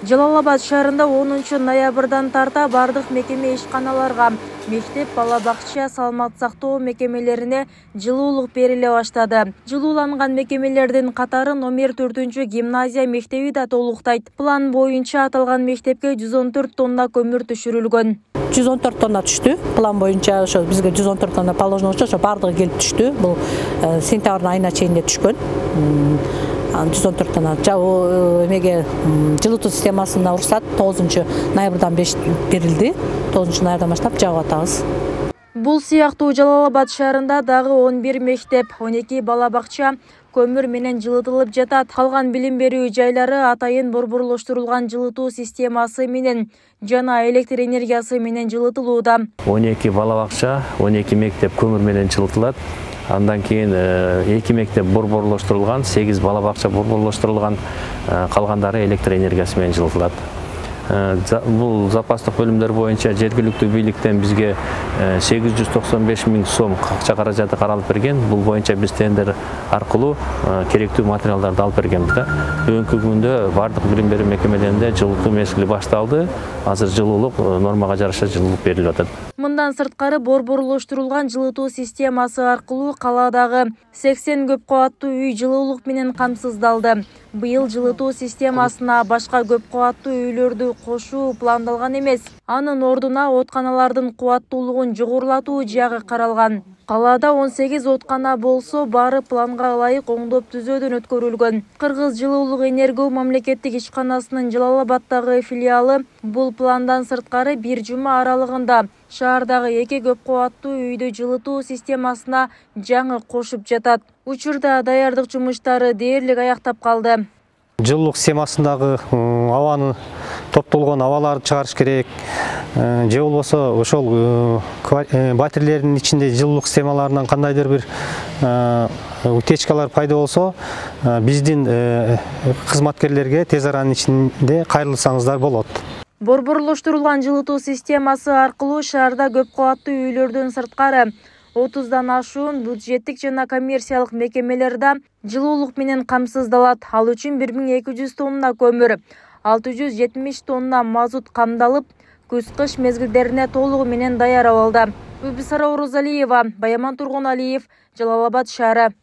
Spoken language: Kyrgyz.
Жалал Абад шаарында 10 ноябрдан тарта бардык мекеме ишканаларга, мектеп, бала-бакча, саламат сактоо мекемелерине жылуулук бериле баштады. Жылууланган мекемелердин катары номер 4 гимназия мектеби да толуктайт. План боюнча аталган мектепке 114 тонна көмүр түшүрүлгөн. 114 тонна түштү. План боюнча ошо бизге 114 тонна положено ошо бардыгы келип түштү. Бул сентябрь айына чейинде түшкөн. 114 тонна. Эмеге жылытуу системасына уруксат 9 ноябрдан берилди. 9 ноябрдан баштап жагып атабыз. Бул сыяктуу Жалал Абад шаарында дагы 11 мектеп, 12 бала-бакча көмүр менен жылытылып жатат. Калган билим берүү жайлары атайын борборлоштурулган жылытуу системасы менен жана электр энергиясы менен жылытылууда. 12 бала-бакча, 12 мектеп көмүр менен жылытылат. Андан кийин 2 мектеп борборлоштурулган, 8 бала-бакча борборлоштурулган, калгандары электр энергиясы менен жылытылат. Бул запастык бөлүмдөр боюнча жергиликтүү бийликтен бизге 895 000 сом акча каражаты каралып берген. Бул боюнча биз тендер аркылуу керектүү материалдарды алып бергенбиз да. Бүгүнкү күндө бардык билим берүү мекемелеринде жылытуу мезгили башталды. Азыр жылуулук нормага жараша жылуулук берилип атат. Мындан сырткары борборлоштурулган жылытуу системасы аркылуу калаадагы 80 көп кабаттуу үй жылуулук менен камсыздалды. Быйыл жылытуу системасына башка көп кабаттуу үйлөрдү кошуу пландалган эмес. Анын ордуна отканалардын кубаттуулугун жогорулатуу жагы каралган. Калаада 18 откана болсо, баары планга ылайык оңдоп түзөөдөн өткөрүлгөн. Кыргыз жылуулук энерго мамлекеттик ишканасынын Жалал Абаддагы филиалы бул пландан сырткары бир жума аралыгында шаардагы 2 көп кабаттуу үйдү жылытуу системасына жаңы кошуп жатат. Учурда даярдык жумуштары дээрлик аяктап калды. Жылуулук системасындагы абаны топтолгон абаларды чыгарыш керек. Же болбосо ошол батирелердин ичинде жылуулук системаларынан кандайдыр бир утечкалар пайда болсо, биздин кызматкерлерге тез аранын ичинде кайрылсаңыздар болот. Борборлоштурулган жылытуу системасы аркылуу шаарда көп кабаттуу үйлөрдөн сырткары 30дан ашуун бюджеттик жана коммерциялык мекемелерде жылуулук менен камсыздалат. Ал үчүн 1200 тонна көмүр, 670 тонна мазут камдалып, күз-кыш мезгилдерине толугу менен даяр абалда. Үбүсара Орозалиева, Баяман Тургуналиев, Жалал Абад шаары.